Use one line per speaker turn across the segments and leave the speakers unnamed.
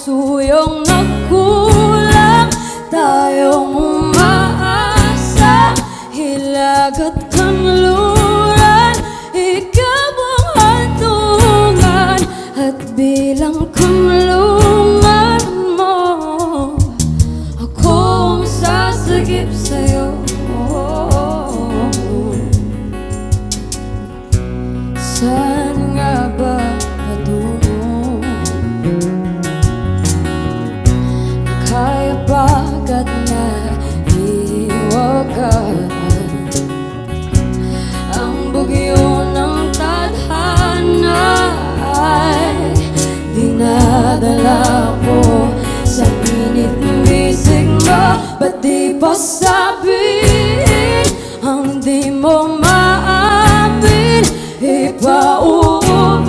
pagsuyong nagkulang, tayong umaasa, hilag at kanluran, ikaw ang hantungan at bilang kanlungan mo, akong sasagip sa'yo. Saan nga ba patungo? Kaya bagat na iwagan ang bugyo ng tadhana ay dinadala ko sa init ng bisig mo. Ba't di pa sabihin ang di mo maamin? Ipauubaya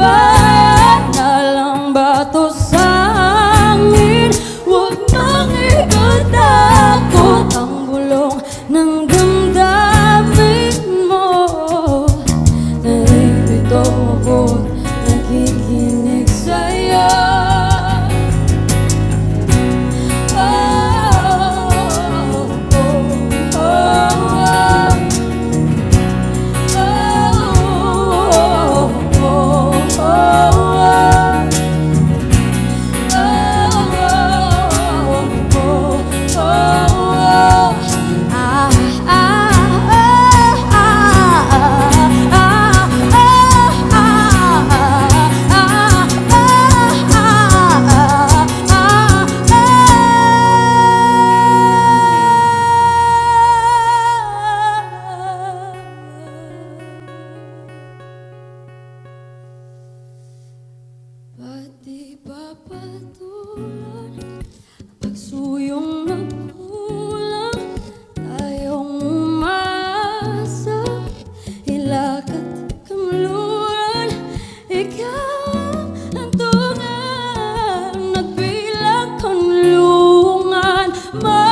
na lang ba to sa hangin? Huwag nang ikatakot ang bulong ng damdamin mo. Naririto ako't nakikinig sa'yo. Ba't di ba patulan pagsuyong nagkulang, tayong umasa, hilag at kanluran, ikaw ang tungan at bilang kanlungan mo,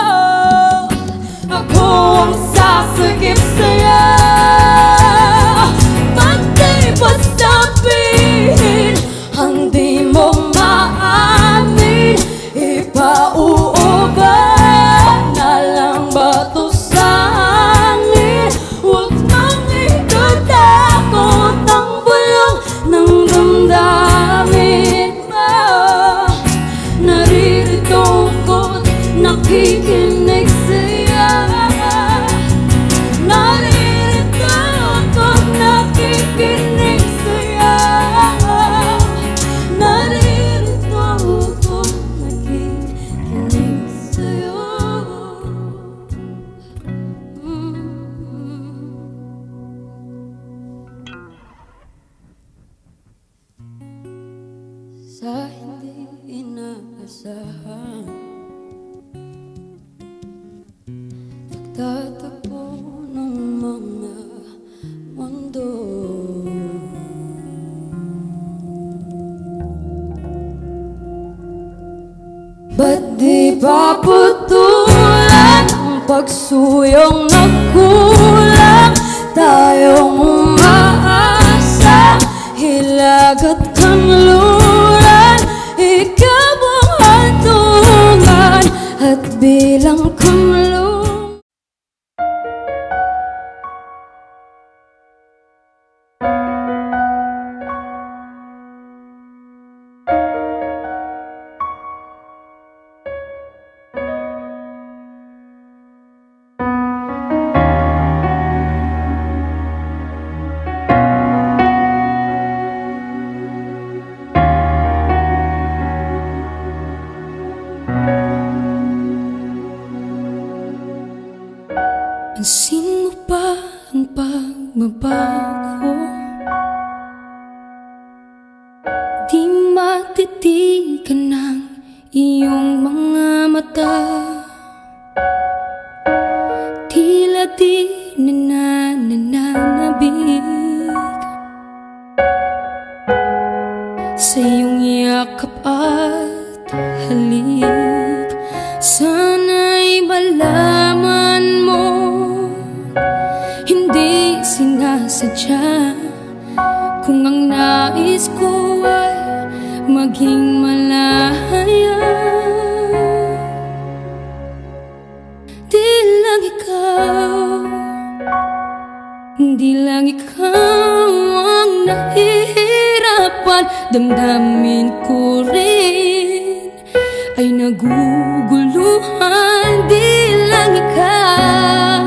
ako ang sasagip sa'yo. Ba't di ba sabihin ang di mo maamin? Ipauubaya na lang ba to sa hangin? Huwag nang ikatakot ang bulong ng damdamin mo. Naririto ko't nakikinig sa'yo. Naririto ko't nakikinig sa'yo. Naririto ako't nakikinig sa'yo. Sa hindi inaasahan, nagtatagpo ng mga mundo. Ba't di ba putulan ang pagsuyong nagkulang, tayong umaasa, hilag at kanluran, ikaw ang hantungan at bilang kanlungan. Pansin mo ba ang pagbabago? Di matitigan ng iyong mga mata, tila di nananabig sa iyong yakap at halik. Sana'y malaman mo, hindi sinasadya, kung ang nais ko ay maging malaya. Di lang ikaw ang nahihirapan, damdamin ko rin ay naguguluhan. Di lang ikaw,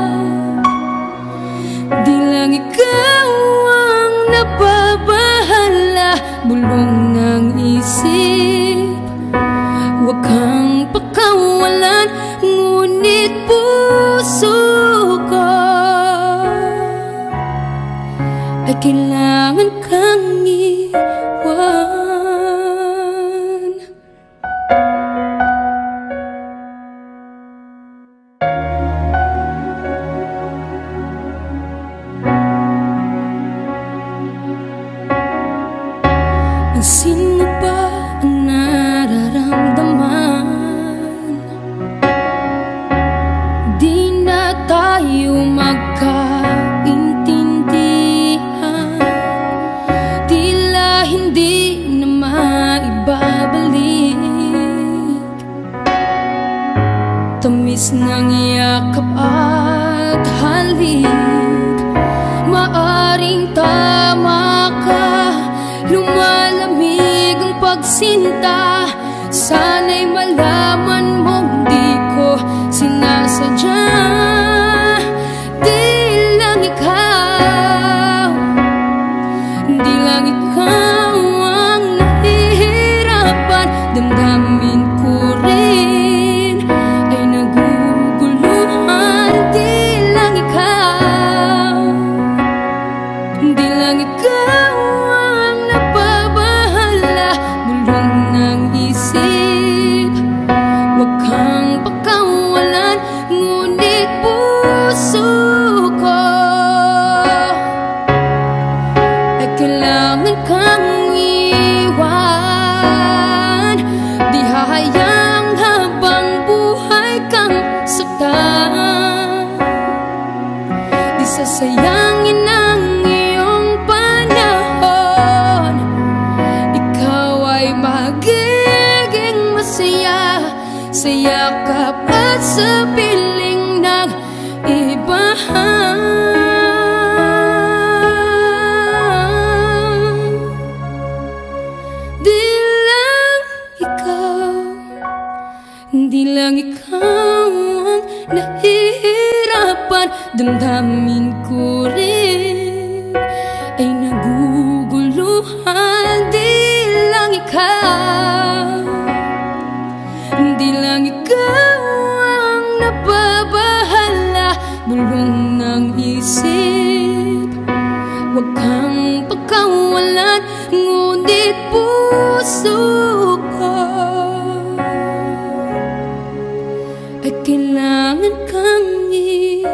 di lang ikaw ang nababahala, bulong ng isip. Huwag kang pakawalan, ngunit puso ko ay kailangan kang iwan. Pansin mo ba ang nararamdaman? Di na tayo magkaintindihan, tila hindi na maibabalik. Tamis ng yakap at halik, maaring tama ka. Lumalamig ang pagsinta, sana'y malaman mong di ko sinasadya. Di lang ikaw, di lang ikaw ang nahihirapan, damdamin ko rin ay naguguluhan. Di lang ikaw, di lang ikaw ang nababahala, bulong ng isip. Huwag kang pakawalan, ngunit puso ko ay kailangan kang iwan. Di hahayang habang buhay kang saktan, di sasayangin ang iyong panahon. Ikaw ay magiging masaya sa yakap at sa piling ng iba. Di lang ikaw, di lang ikaw ang nahihirapan, damdamin ko rin ay naguguluhan. Di lang ikaw, di lang ikaw ang nababahala, bulong ng isip. Huwag kang pagkawalan, ngunit puso ko ay kailangan kang iwan.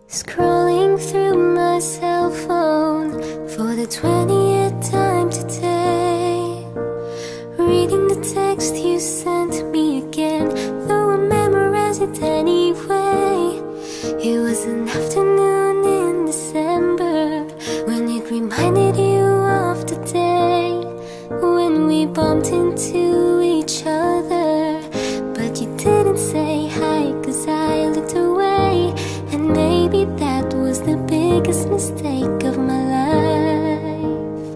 Scrolling through my cell phone for the 20th time today, reading the text you sent me again, though I memorize it anyway. It was an afternoon in December when it reminded you of the day when we bumped into each other, but you didn't say hi 'cause I looked away. And maybe that was the biggest mistake of my life.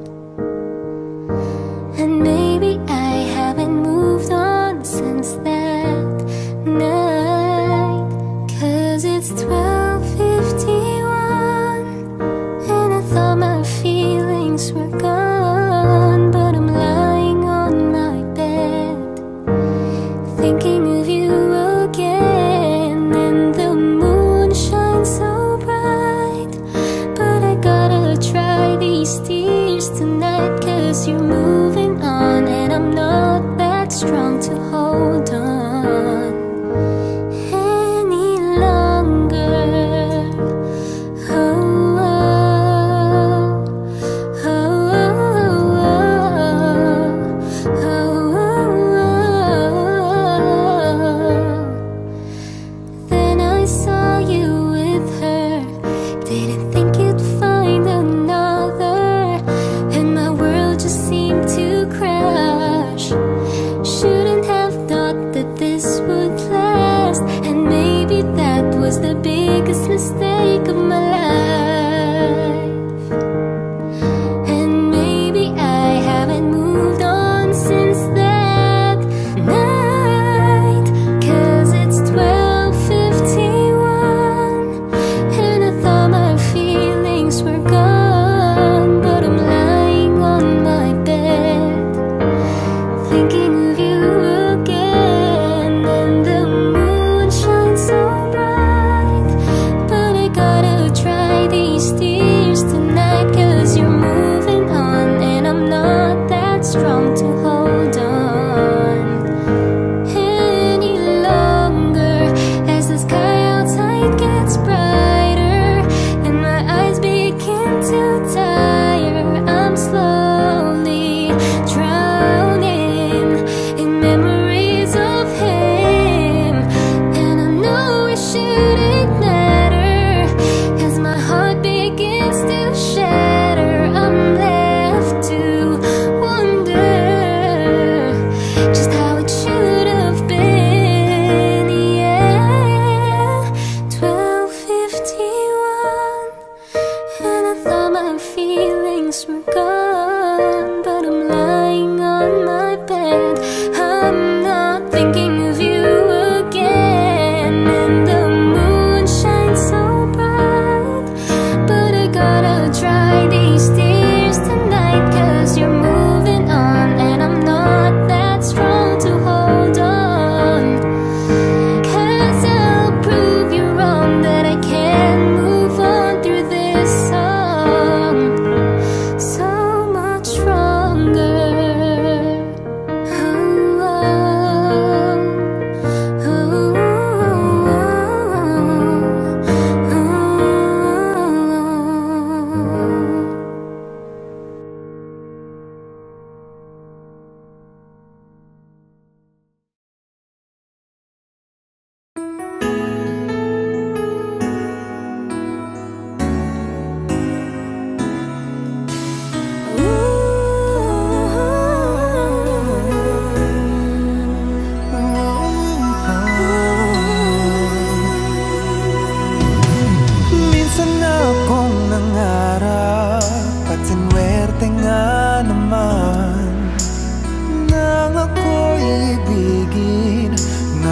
And maybe I haven't moved on since that night, 'cause it's 12:51 and I thought my feelings were gone. But I'm lying on my bed thinking of you again, and the moon shines so bright. But I gotta dry these tears tonight, 'cause you're moving on and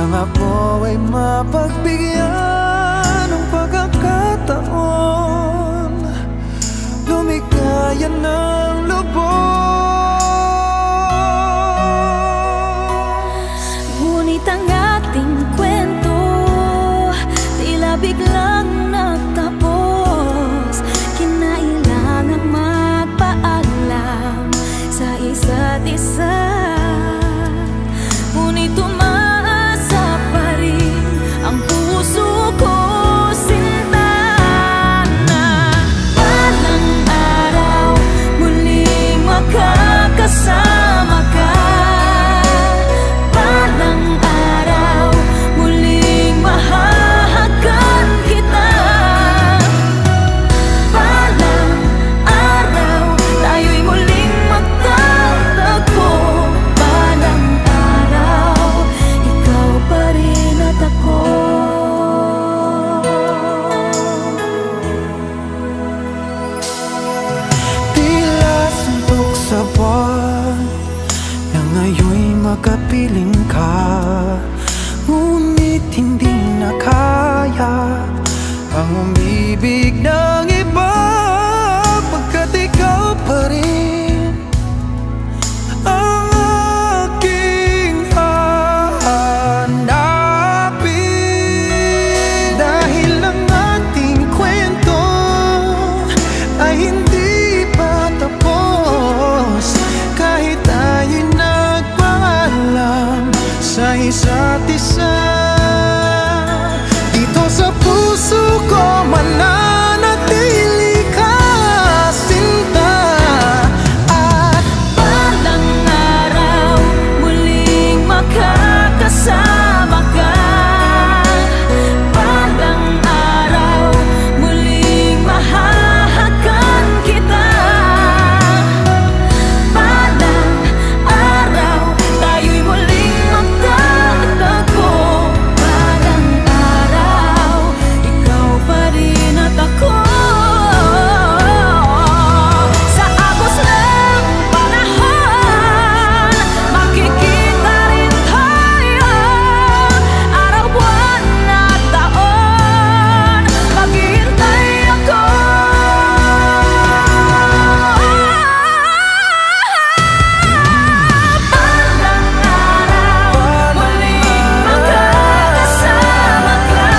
Sana po ay mapagbigyan ng pagkakataon, lumikaya ng lubos.
Ngunit ang ating kwento tila biglang nagtapos. Kinailangang magpaalam sa isa't isa, ngunit umaasa pa rin ang puso ko, sinta, na balang araw muling makakasama ka. Balang araw muling mahahagan kita. Balang araw tayo'y muling magtatagpo. Balang araw ikaw pa rin at ako.
Tila suntok sa buwan na ngayon'y makapiling ka, ngunit hindi na kaya ang umibig ng iba, pagkat ikaw pa rin ang aking hahanapin. Dahil ang ating kwento ay hindi pa tapos, kahit tayo'y nagpaalam sa isa't isa. Dito sa puso ko mananatili ka, sinta. At
Balang araw muling makakasama ka. Balang araw muling mahahagan kita. Balang araw tayo'y muling magtatagpo. Balang araw ikaw pa rin at ako. Sa agos ng panahon makikita rin tayo. Araw, buwan at taon maghihintay ako. Balang araw muling makakasama ka.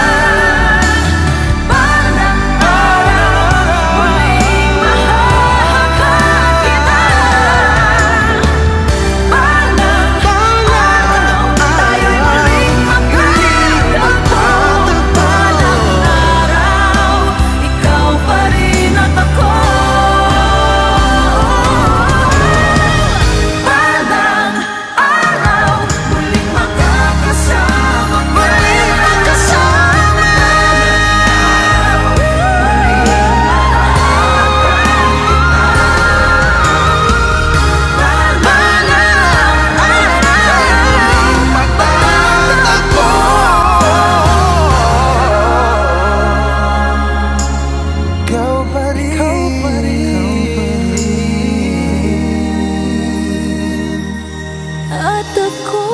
Balang araw muling mahahagan kita. Balang araw tayo'y muling magtatagpo. Balang araw ikaw pa rin at ako. Balang araw muling makakasama ka. Muling magkasama. Muling mahahagan kita. Balang araw magtatagpo.
ikaw pa rin
At ako.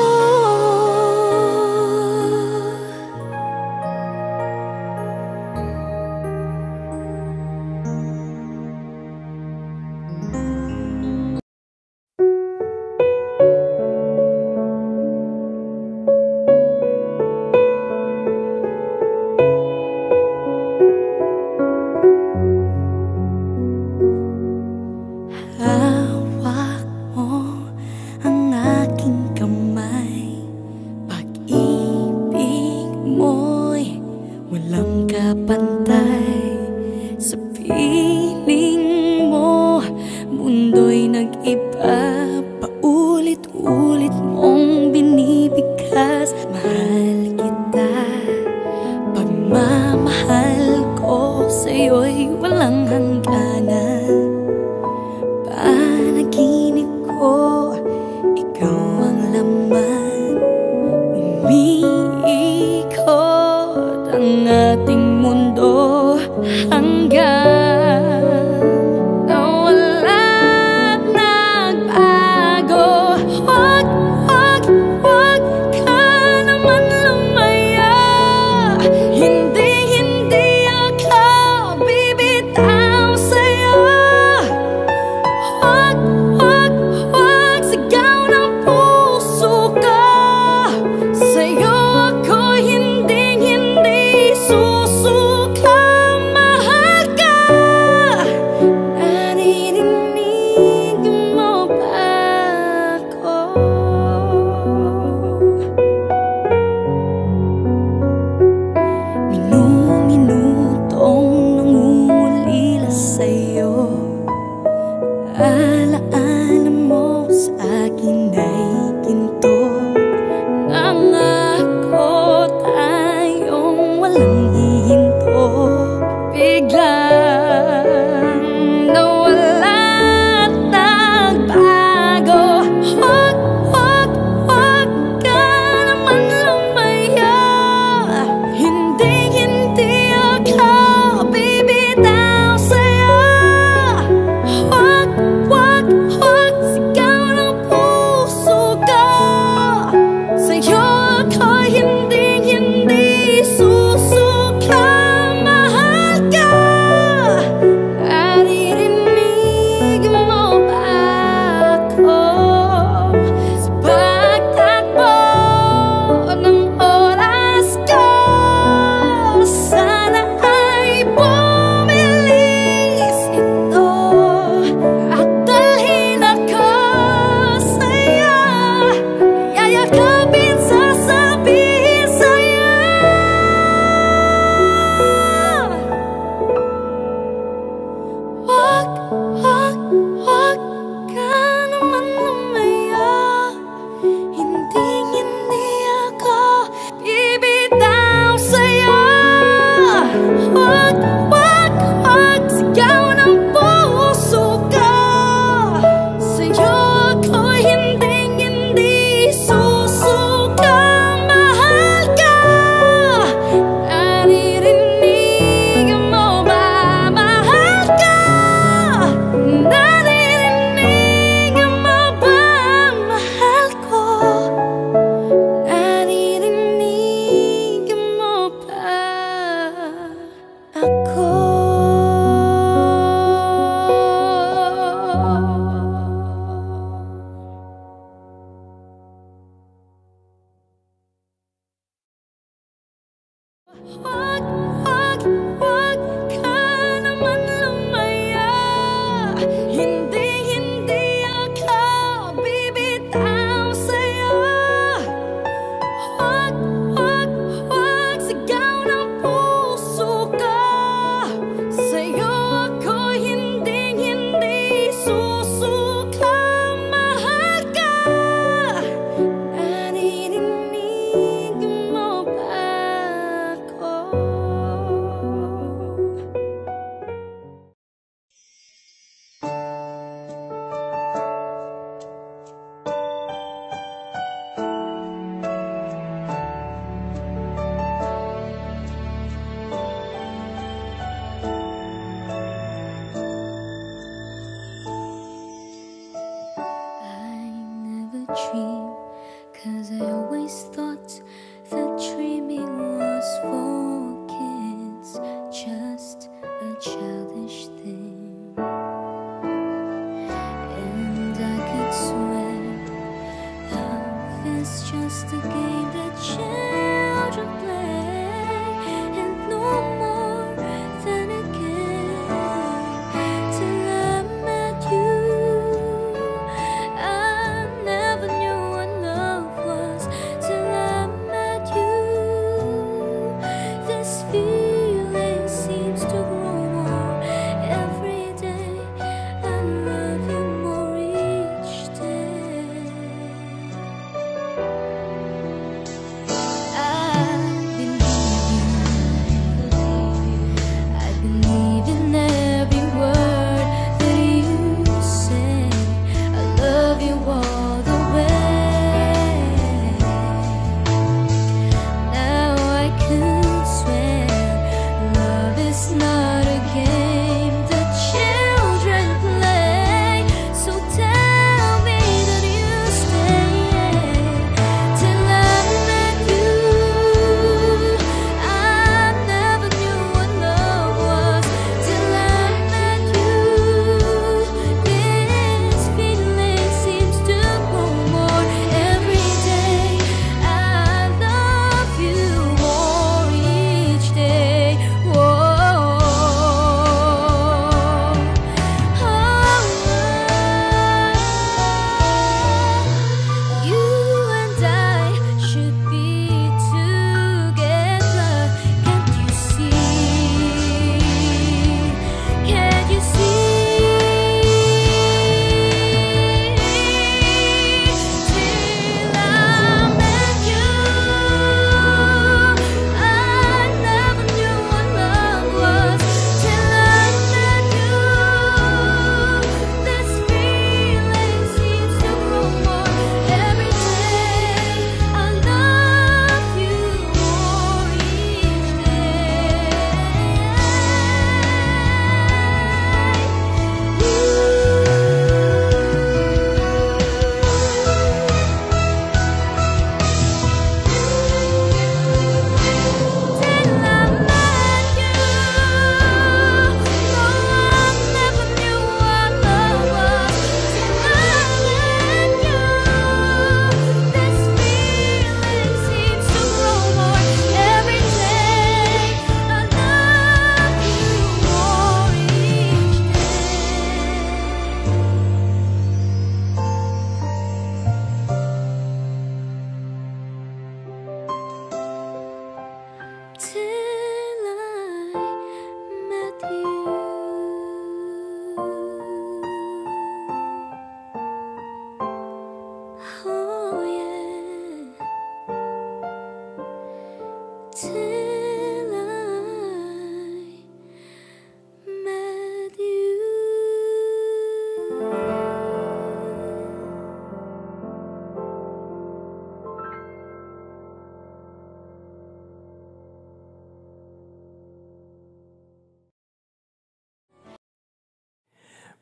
Hawak mo ang aking kamay. Pag-ibig mo'y walang kapantay. Sa piling mo, mundo'y nag-iba. Paulit-ulit mong binibigkas. Mahal kita. Pagmamahal ko sa'yo'y walang hangganan. Panaginip ko, ikaw ang laman. Umiikot ang ating mundo hanggang nawala't nagbago. Wag ka naman
Wag ka naman lumaya. Hindi ako bibitaw sa'yo. Wag sigaw ng puso ko. Sa'yo ako hindi susuka. Mahal ka. Naririnig mo ba ako? I never dream, 'cause I always thought that dreaming was for kids, just a childish thing. And I could swear love is just a game that children play, and no more than a game. Till I met you, I never knew what love was. Till I met you, this feeling seems to grow more every day. I love you more each day. I believe in every word that you say. I love you all the way. Now I could swear love is not a game that children play. So tell me that you stay till I met you. I never knew what love was till I met you. This feeling seems to grow more every day. I love you more each day. You and I should be together. Can't you see? Can't you see? Till I met you, I never knew what love was. Till I met you, this feeling seems to grow more every day. I love you more each oh yeah, till I met you.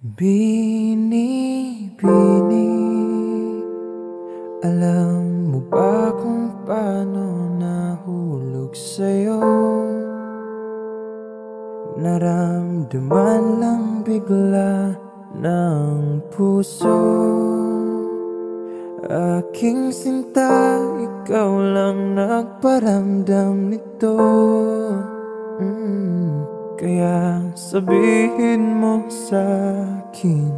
Bini-bini, alam mo ba kung paano nahulog sa'yo? Naramdaman lang bigla ng puso Aking sinta, ikaw lang nagparamdam nito. Kaya sabihin mo sa'kin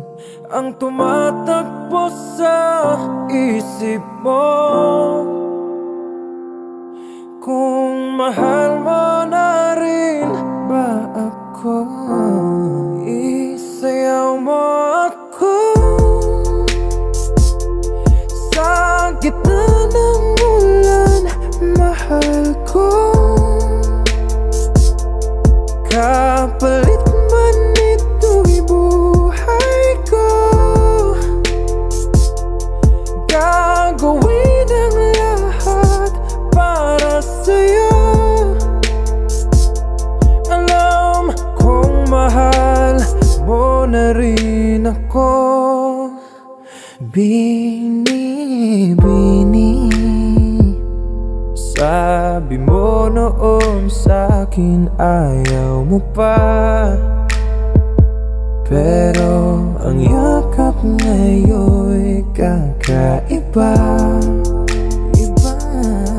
ang tumatakbo sa isip mo. Kung mahal mo na rin ba ako, isayaw mo ako sa gitna ng ulan, mahal ko. Kapalit man ito'y buhay ko, gagawin ang lahat para sa'yo. Alam kong mahal mo na rin ako. Bini-bini, sabi mo noon sa'kin ayaw mo pa, pero ang yakap ngayon'y kakaiba.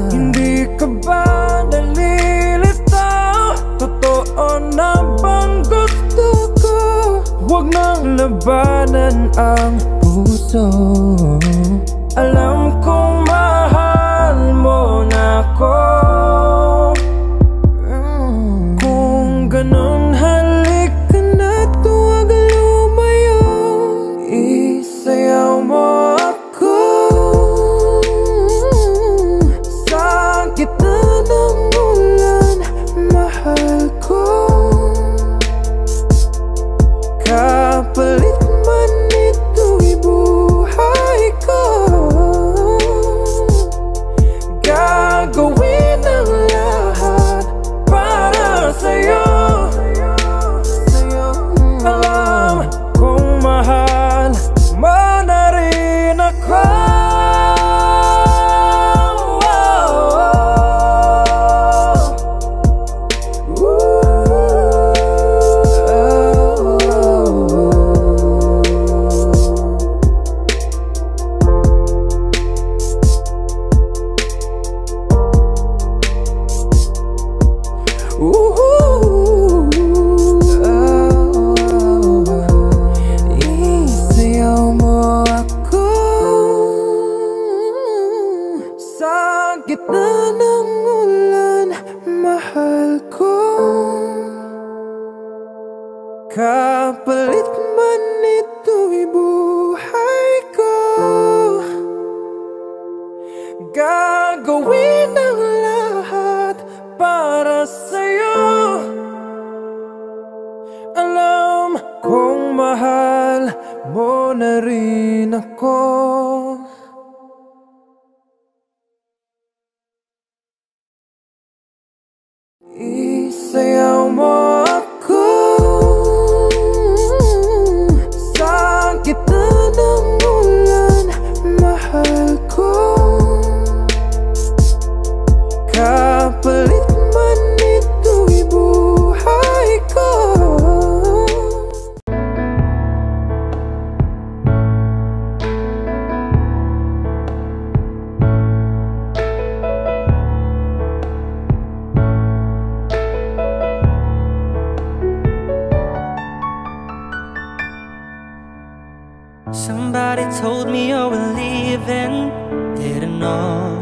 Hindi ka ba nalilitaw? Totoo na bang gusto ko? Huwag nang labanan ang puso. Alam kong mahal mo na ako. Kung ganun, halika na't huwag lumayo. Isayaw mo ako sa gitna ng ulan, mahal ko. Kapalit man ito'y buhay ko, gagawin ang lahat para sa'yo. Alam kong mahal mo na rin ako. Isayaw mo ako sa gitna ng ulan, mahal ko. Kapalit man ito'y buhay ko, gagawin ang lahat para sa'yo. Alam kong mahal mo na rin ako. Isayaw mo ako sa gitna ng ulan, mahal ko. Kapalit man ito'y buhay ko.
Somebody told me you were leaving, didn't know.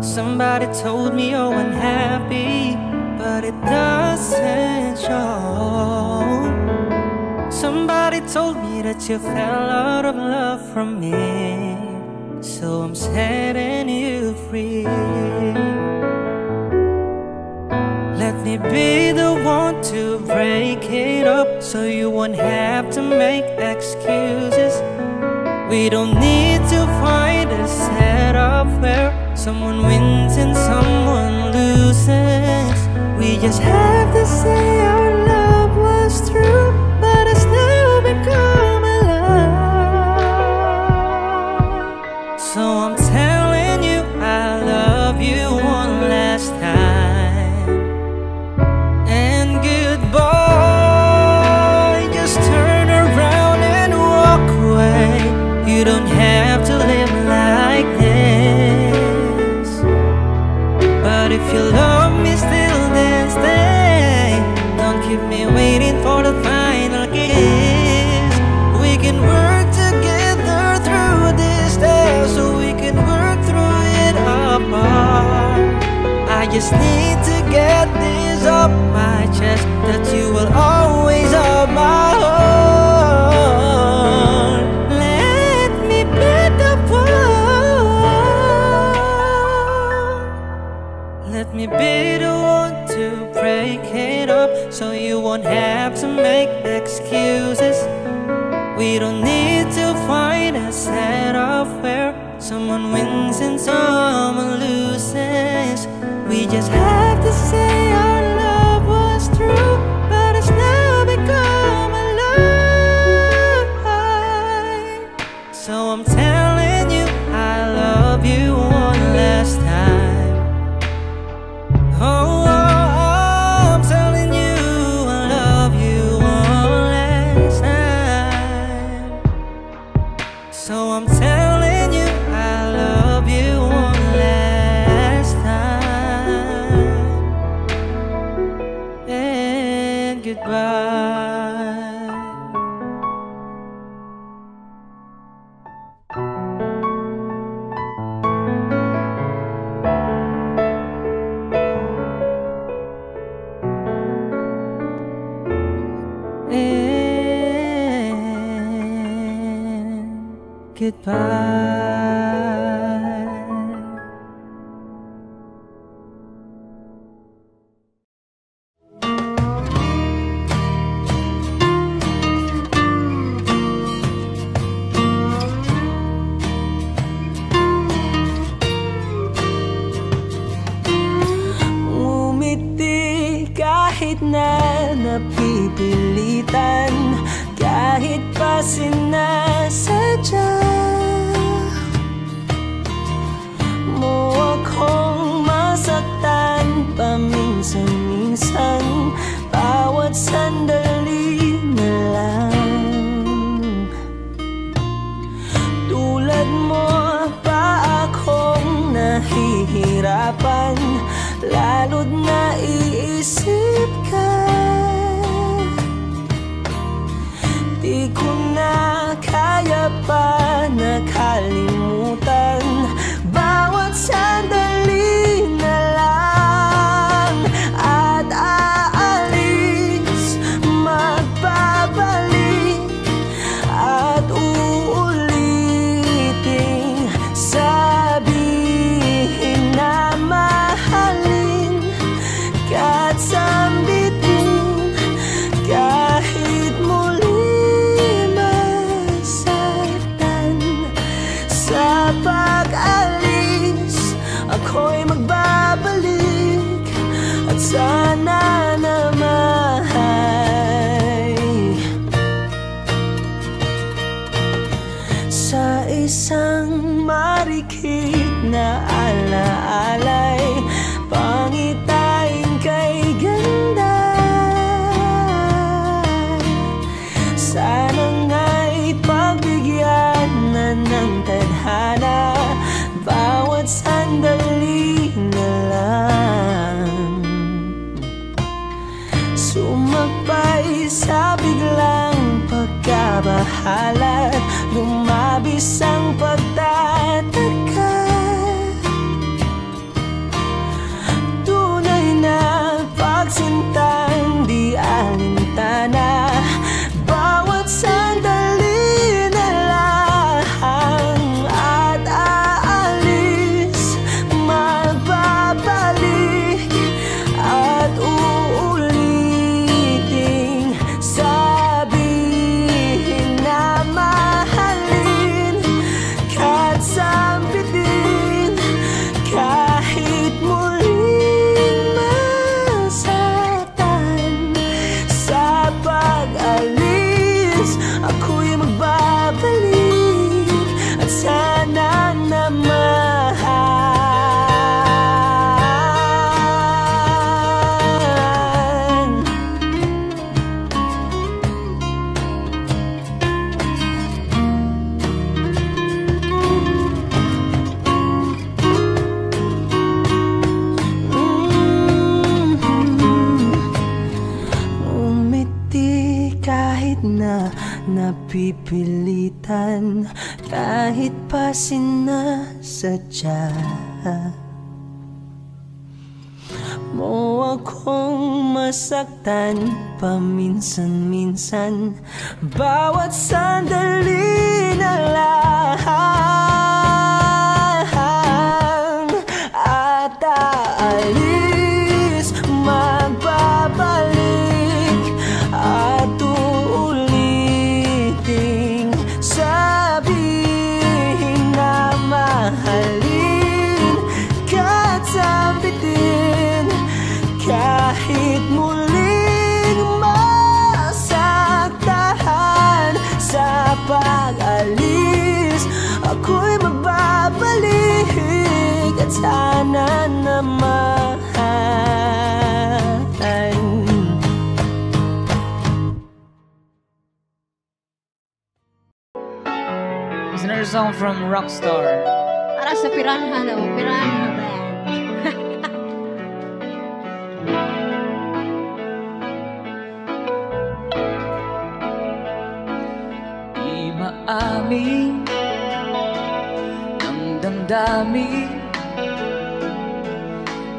Somebody told me you're unhappy, but it doesn't show. Somebody told me that you fell out of love from me, so I'm setting you free. Let me be the one to break it up, so you won't have to make excuses. We don't need to find a setup where someone wins and someone loses. We just have to say our love was true, but it's now become a lie. So I'm telling you I love you one last time, and goodbye. Just turn around and walk away. just need to get this off my chest, that you will always have my heart. Let me be the one. Let me be the one to break it up, so you won't have to make excuses. We don't need to find a set of where someone wins and someone loses. We just have to say our love was true, but it's now become a lie. So I'm telling you I love you one last time. Oh, I'm telling you I love you one last time. So I'm telling you I love you one last time. And goodbye. And goodbye.
Ngumiti kahit na napipilitan, kahit pa sinasadya mo akong masaktan paminsan-minsan, bawat sandali na lang. Tulad mo pa akong nahihirapan, lalo't naiisip ka. Di ko na kaya pa nakalimutan, bawat sandali na lang. At aalis, magbabalik, at uulitin, sabihin na mahalin ka't sambitin, kahit muli masaktan. Sa pag-alis, ako'y magbabalik, at sana naman sa isang marikit na alaalay, pangitain kay ganda. Sana nga'y pagbigyan na ng tadhana, bawat sandali na lang. Sumakbay sa biglang pagkabahala, lumabis ang pagtataka. Tunay na pagsintang di alintana, bawat sandali na lang. At aalis, magbabalik, at uulitin, sabihin na mahalin ka't sambitin, kahit muling masaktan. Sa pag-alis, ako'y magbabalik, at sana naman umiti kahit na napipilitan, kahit pa sinasadya mo akong masaktan paminsan-minsan. Bawat sandali na lang at aalis, magbabalik at uuliting sabihin na mahalin ka't sambitin kahit muling masaktan. Sa pag-alis ako'y magbabalik at sana naman.
It's another song from Rockstar.
Para sa Piranha daw, Piranha Band.
Di maamin ng damdamin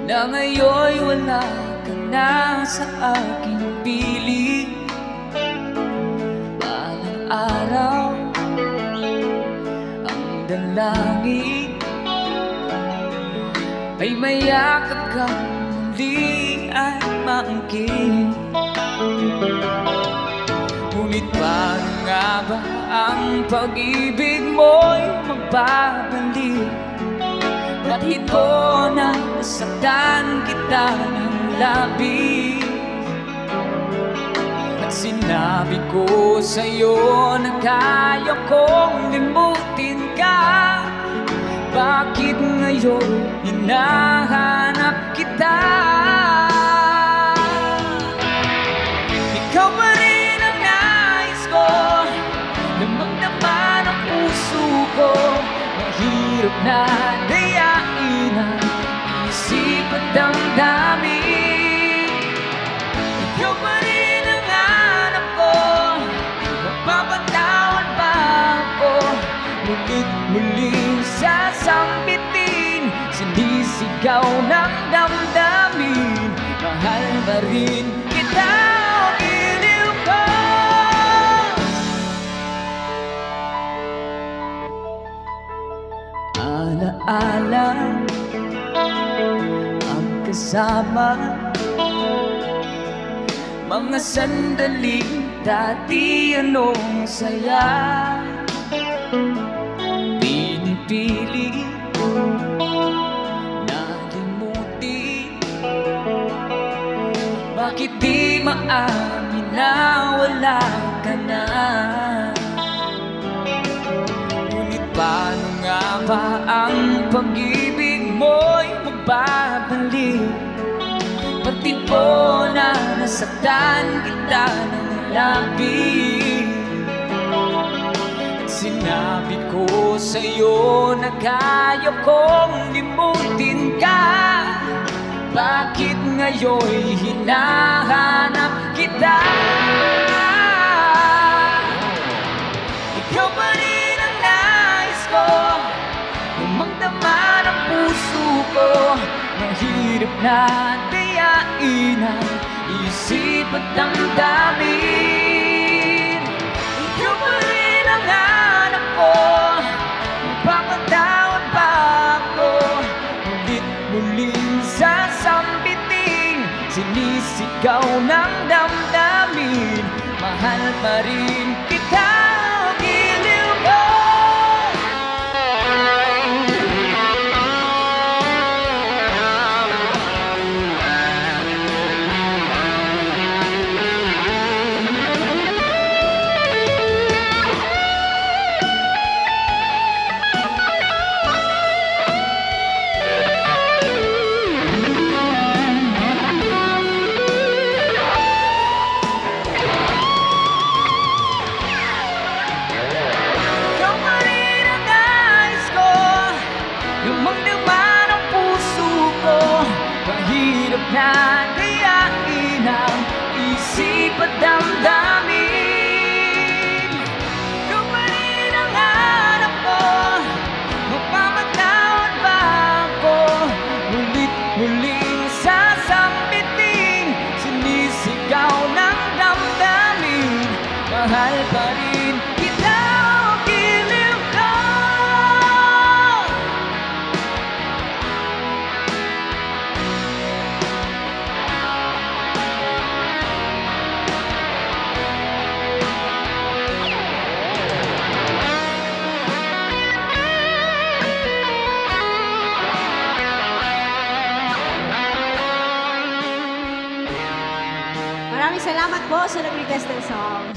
na ngayon'y wala ka na sa aking piling. Balang araw ang dalangin ay mayakap kang muli at maangkin. Ngunit paano nga ba ang pag-ibig mo'y magbabalik? Ba't ko na nasaktan kita ng labis? At sinabi ko sa'yo na kaya kong limutin ka. Bakit ngayon hinahanap kita? Ikaw pa rin ang nais ko, damang-dama ng puso ko. Mahirap na dayain ang isip at damdamin. Ikaw pa rin ang hanap ko, mapapatawad ba ako? Mulit-muling sasambitin, sinisigaw ng damdamin. Mahal pa rin kita o giliw ko. Alaala ang kasama, mga sandaling dati anong saya. Pinipili nalimutin, bakit di maamin na wala ka na? Ngunit paano nga ba ang pag-ibig mo'y magbabalik? Pati po na nasaktan kita ng labis. Sinabi ko sa'yo na kaya kong limutin ka. Bakit ngayon'y hinahanap kita? Ikaw pa rin ang nais ko, lumang-dama ng puso ko. Mahirap na dayain ang isip at damdamin. Ikaw pa rin ang hanap ko, mapapatawad ba ako? Ulit-muling sasambitin, sinisigaw ng damdamin. Mahal pa rin kita, giliw ko. Na dayain ang isip at damdamin. Ikaw pa rin ang hanap ko, mapamatawad ba ako? Mulit-muling sasabihin,
Maraming salamat po sa nag-request ng song.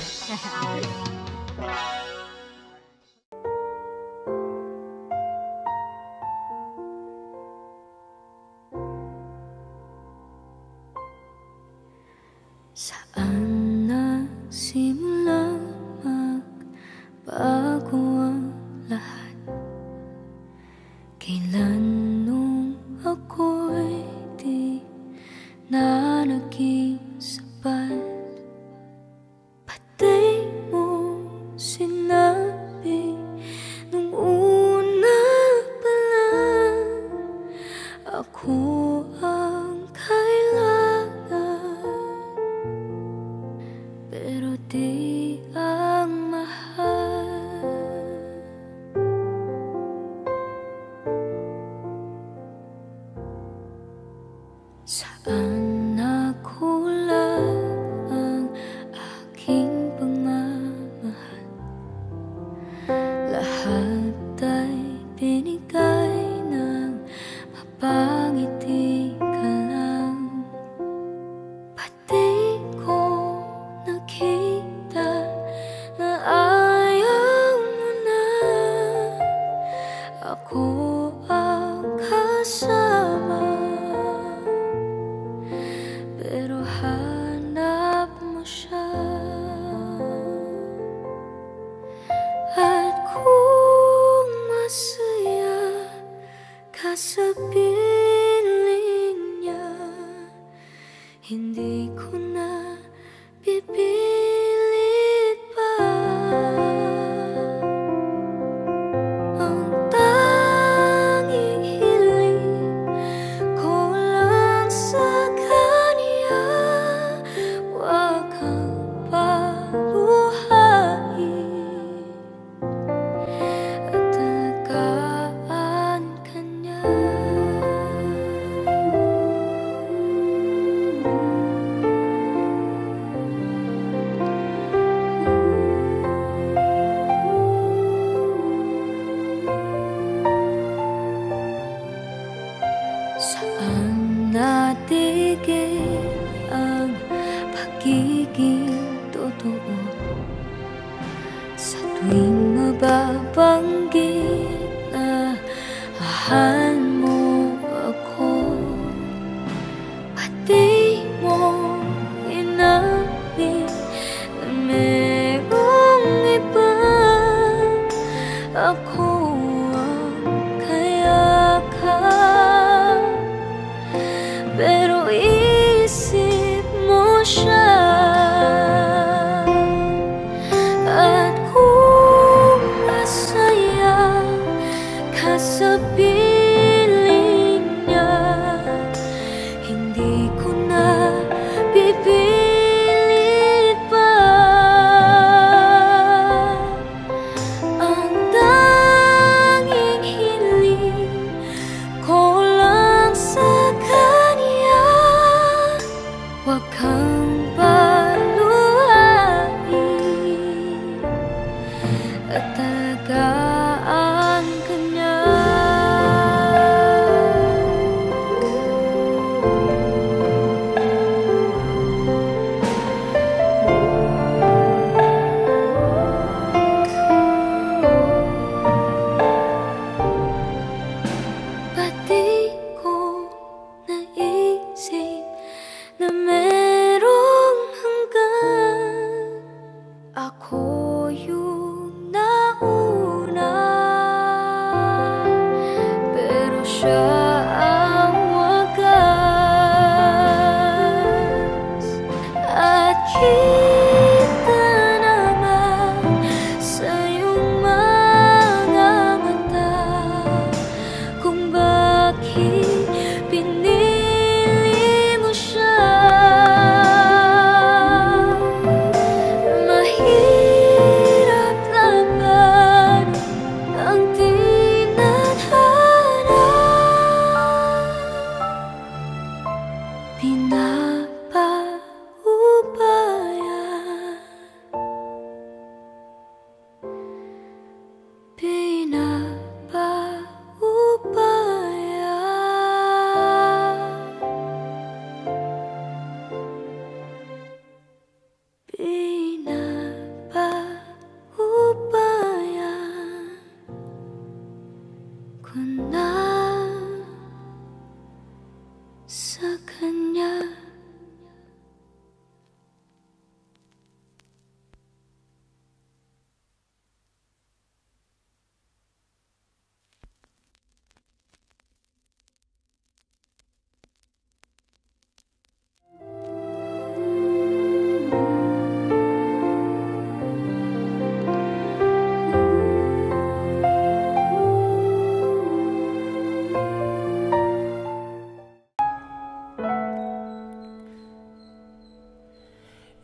Saan nagsimula magbago ang lahat? Kailan nung ako'y di na naging sapat? Pati mo sinabi nung una pa lang ako ang kailangan, pero di ang mahal. Saan nakulang ang aking pagmamahal? Lahat ay binigay ng mapangiti ka lang. Pati ko nakita na ayaw mo na ako ang kasama, pero hanap mo siya. At kung masaya ka sa piling niya, hindi ko na pipilit pa. Ang tanging hiling ko lang sa kanya, huwag kang paluhain at alagaan ka niya. Saan natigil ang pagiging totoo? Sa tuwing mababanggit na mahal mo ako, pati mo inamin na merong iba. Ako ang kayakap, pero isip mo siya. At kung masaya ka sa piling niya, hindi ko na pipilit pa. Ang tanging hiling ko lang sa kanya, huwag kang paluhain at alagaan ka niya. Pati ko naisip na meron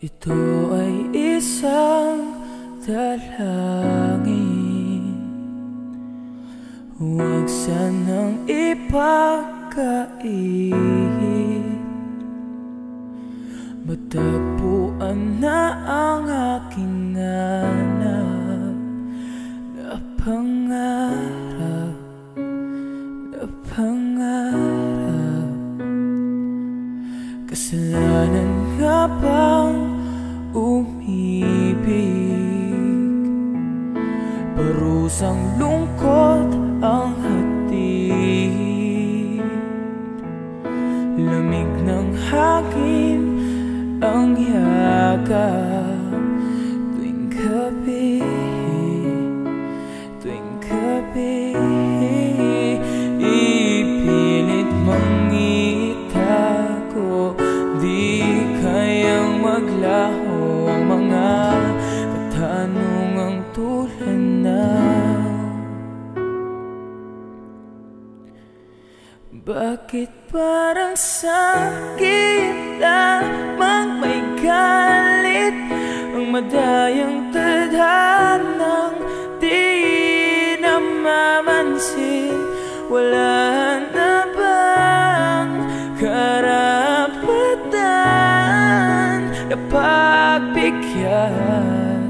ito ay isang dalangin. Huwag sanang ipagkait, matagpuan na ang aking hanap na pangarap, na pangarap. Kasalanan nga bang umibig? Parusang lungkot ang hatid, lamig ng hangin ang yakap tuwing gabi, tuwing gabi. Ipilit mang itago, di kayang maglaho ang mga katanungang tulad na bakit parang sa'kin lamang may galit ang madayang tadhanang di namamansin? Wala na bang karapatan na pagbigyan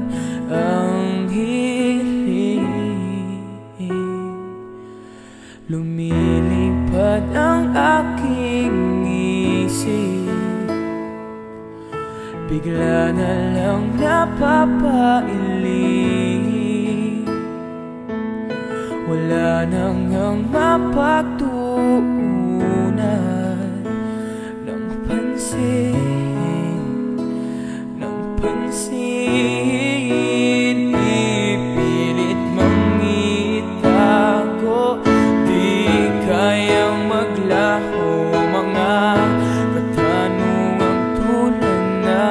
ang hiling? Lumilipad ang aking isip, bigla na lang napapailing. Wala nang ang mapagtuunan ng pansin, ng pansin. Ipilit mang itago, di kayang maglaho mga katanungang tulad na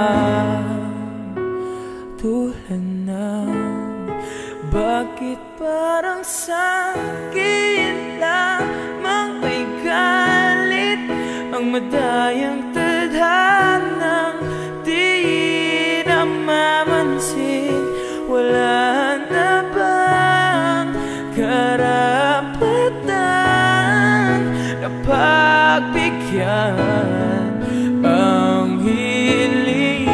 bakit parang sa'kin lamang may galit ang madayang tadhanang di namamansin? Wala na bang karapatan na pagbigyan ang hiling?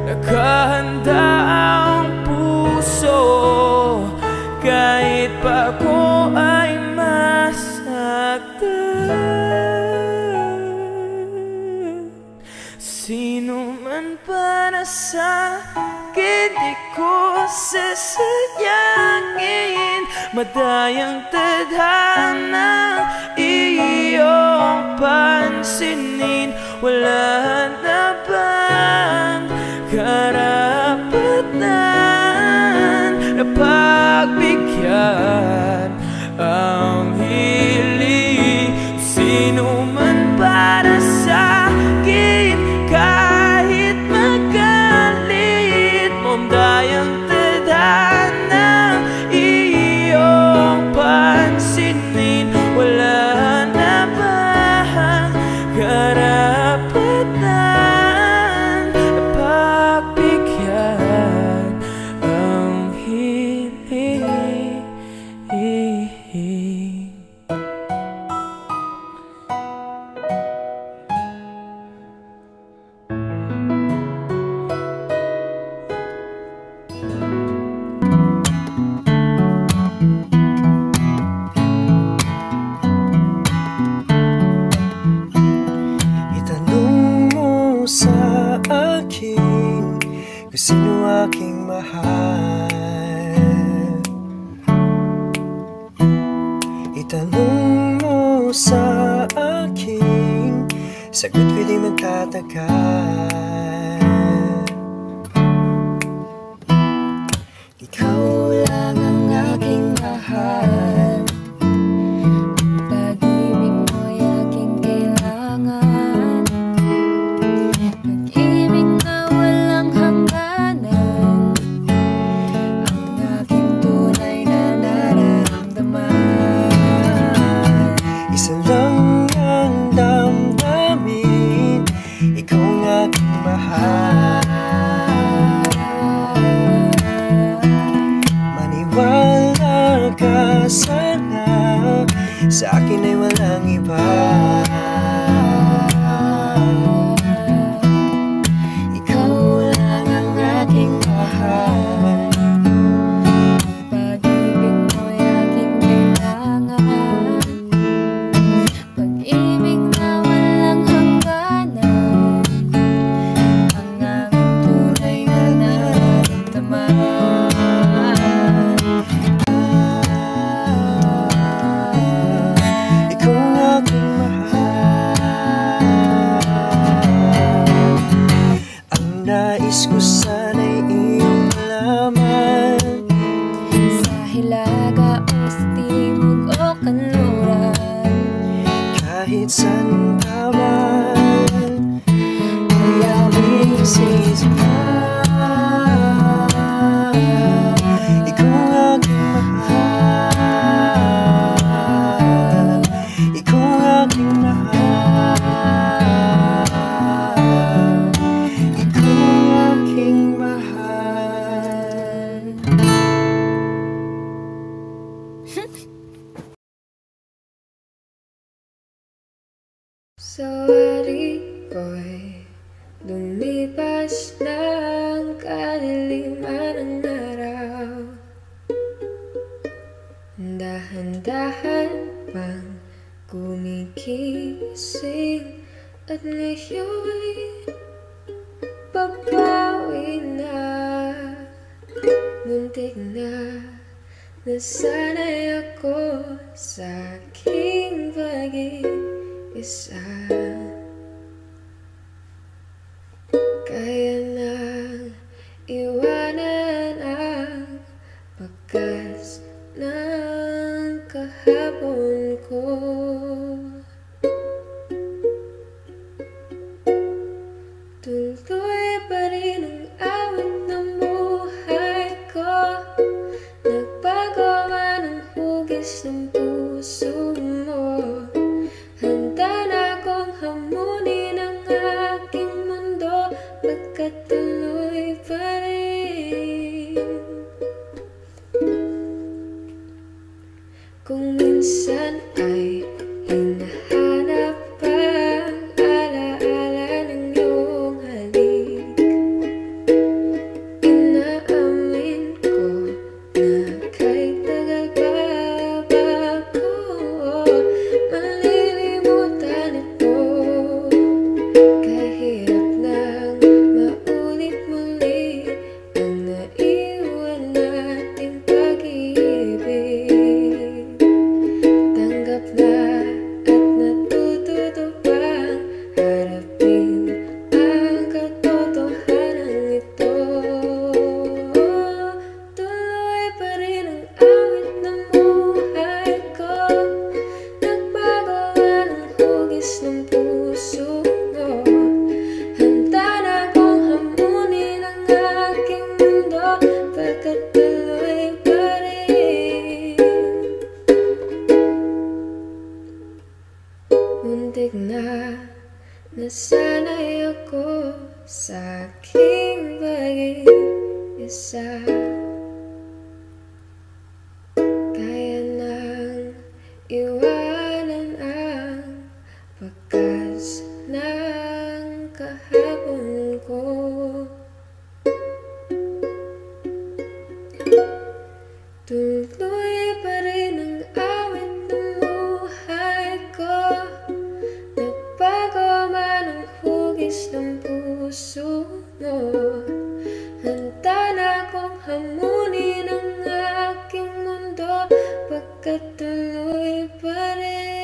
Nakahanda ang puso kahit pa ako ay masaktan. Sino man para sa'kin di ko sasayangin, madayang tadhana iyong pansinin. Wala na bang karapatan na pagbigyan ang hiling? Sino man para sa'kin kahit magalit mo, dayang tadhana iyong pansinin. Wala na bang karapatan na pagbigyan ang hiling?
Itanong mo sa akin kung sino aking mahal. Itanong mo sa akin, sagot ko di magtatagal. Ikaw lang ang aking mahal, pag-ibig mo'y aking kailangan. Pag-ibig na walang hangganan, ang aking tunay na nararamdaman. Isa lang ang damdamin
sa akin ay walang iba. Ikaw lang ang aking mahal.
Pag-ibig mo'y aking kailangan, pag-ibig na walang hangganan, ang aking tunay na nararamdaman.
Ikaw ang aking mahal. Ang nais ko sana'y iyong malaman,
Sa hilaga o sa timog o kanluran,
kahit saan ka man, layawin sa isip ka. Ikaw ang aking mahal. Ikaw ang aking mahal. Ikaw ang aking mahal.
Sa wari ko'y lumipas ng kadiliman ng araw, dahan-dahan pang kumigising, at ngayon'y babawi na. Muntik na nasanay ako sa aking pag-iisa. Kaya nang iwanan ang pagkas ng kahapon ko. Tuloy pa rin ang awit ng buhay ko, nagbago man ang hugis ng puso mo. Handa na akong hamunin ang aking mundo, pagkat tuloy pa rin. Kung minsan ay hinahanap ang alaala ng iyong halik, inaamin ko na kahit tagal pa bago malilimutan ito. Kahirap nang maulit muli ang naiwan nating pag-ibig. Tanggap na at natututo pang harapin ang katotohanan ito. Tuloy pa rin ang awit ng buhay ko, nagbago man ang hugis ng puso mo. Handa na akong hamunin ang aking mundo, pagkat tuloy pa rin. Muntik na nasanay ako sa aking pag-iisa. Kaya nang iwanan ang pagkas ng kahapon ko. Tuloy pa rin ang awit ng buhay ko, nagbago man ang hugis ng puso mo. Handa na akong hamunin ang aking mundo, pagkat tuloy pa rin.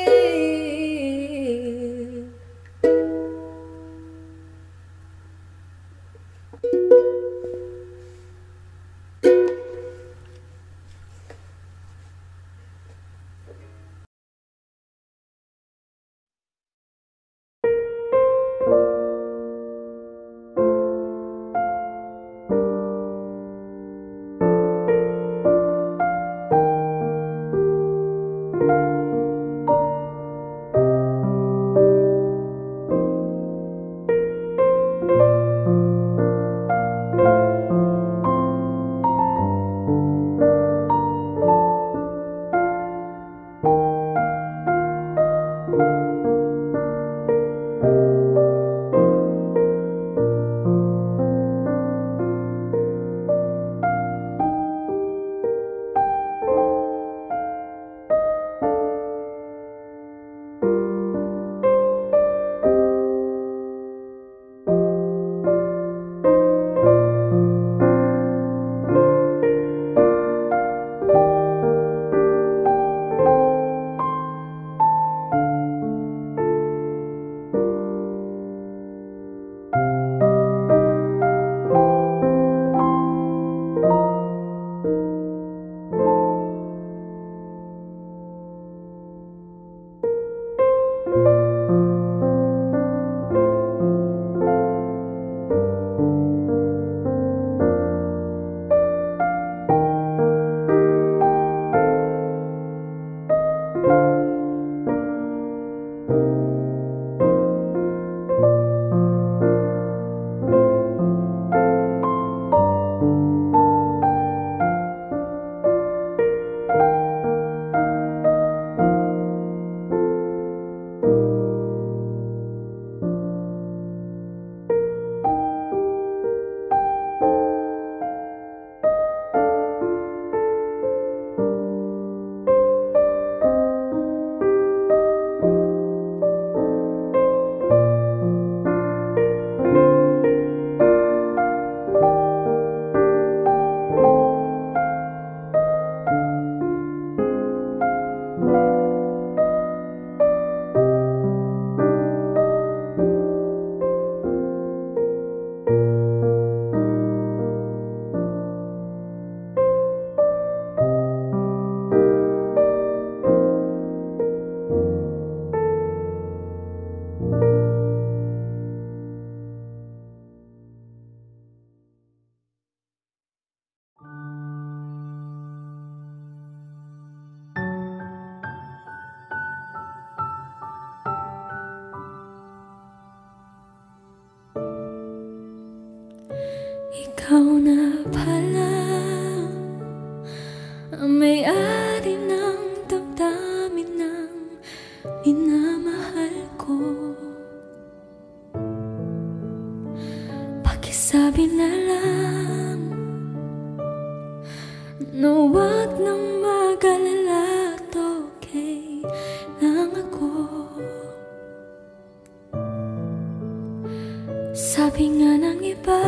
Sabi nga ng iba,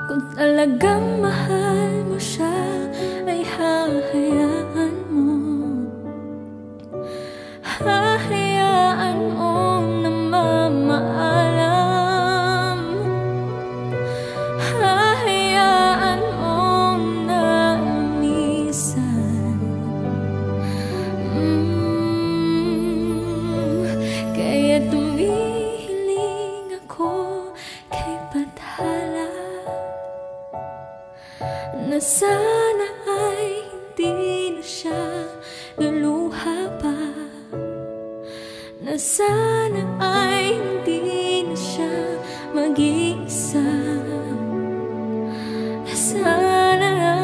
kung talagang mahal mo siya, ay hahayaan mo. Hahayaan mong namamaalam. Hahayaan mong nalamisan. Kaya tumihiling ako kay Bathala na sana ay hindi na siya luluha pa, na sana ay hindi na siya mag-iisa, na sana lang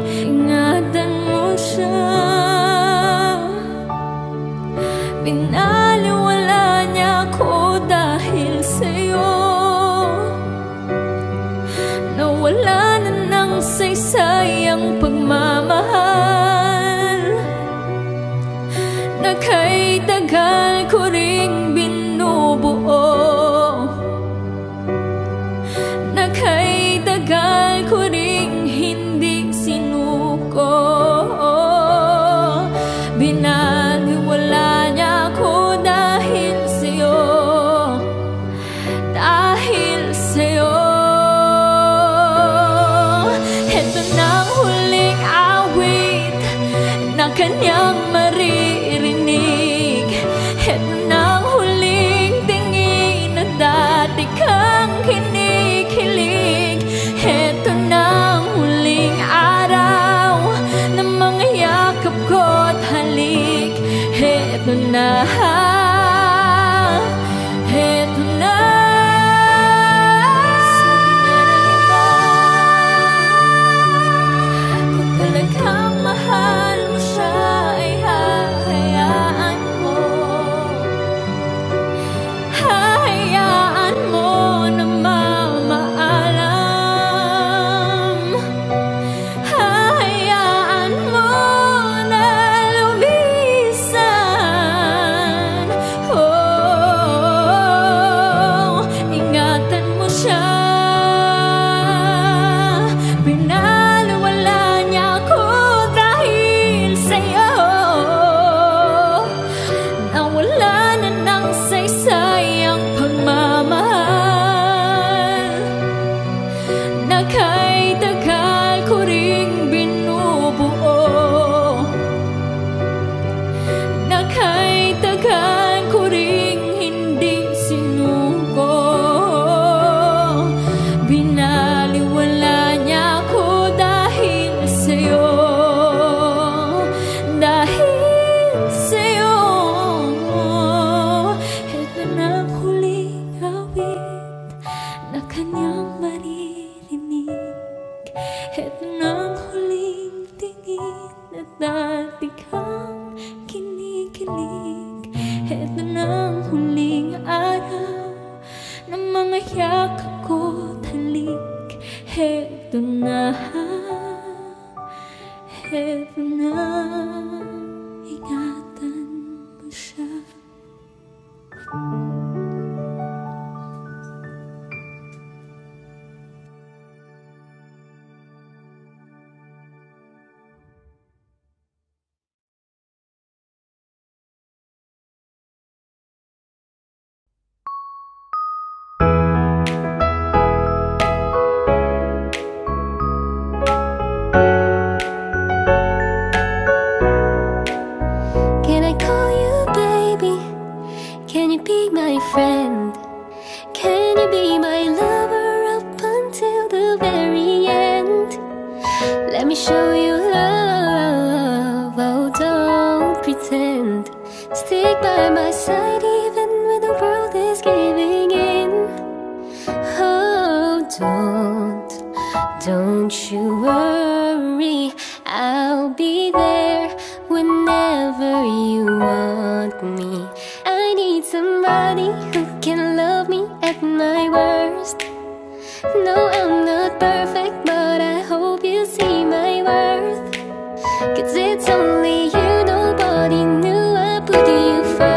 ingatan mo siya. Pinaliwala niya ako dahil sa'yo, nawala na ng saysay ang pagmamahal na kay tagal ko ring binubuo, na kay tagal ko ring hindi sinuko. Binaliwala niya ako dahil sa'yo, dahil sa'yo. Ito na ang huling awit na kanyang maririnig. Ito na ang huling tingin na dati kang kinikilig. Ito na ang huling araw na mga yakap ko't halik. Ito na, ito na. Kung talagang mahal mo siya, ay hahayaan mo. Hahayaan mo na mamaalam. Hahayaan mo na lumisan. Oh, ingatan mo siya. Pinaliwala niya ako dahil sa'yo, nawala na ng saysay ang pagmamahal na kay tagal ko ring binubuo, na kay tagal ko ring hindi sinuko. Binaliwala niya ako dahil sa'yo, dahil sa'yo. Ito na ang huling awit na kanyang maririnig. Ito na ang huling tingin na dati kang kinikilig. Ito na ang huling araw na mga yakap ko't halik. Ito na, ito na, ingatan mo siya.
Can I call you baby? Can you be my friend? Can you be my lover up until the very end? Let me show you love, oh don't pretend. Stick by my side even when the world is giving in. Oh don't you worry, I'll be there whenever you want me. I need somebody who can love me at my worst. No, I'm not perfect, but I hope you see my worth. 'Cause it's only you, nobody knew I put you first.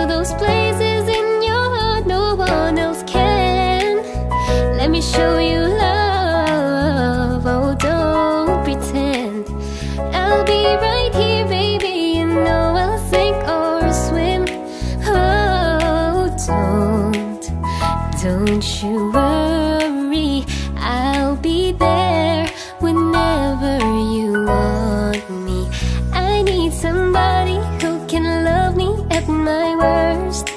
you those places in your heart no one else can. Let me show you love, oh don't pretend. I'll be right here, baby, you know I'll sink or swim. Oh don't you worry, I'll be there whenever you want me. I need somebody who can love me at my worst.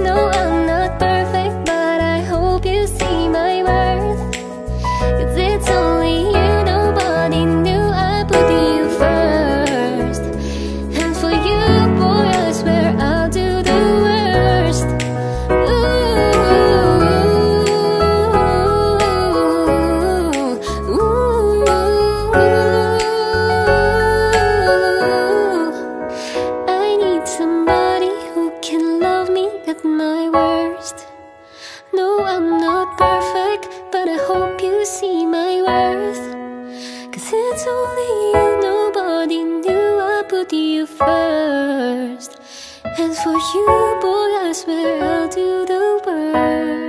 No, I'm not perfect, but I hope you see my worth. 'Cause it's only you, nobody knew I put you first. And for you, boy, I swear I'll do the worst. I need somebody who can love me at my worst. No, I'm not perfect, but I hope you see my worth. 'Cause it's only you, nobody knew I put you first. And for you, boy, I swear I'll do the worst.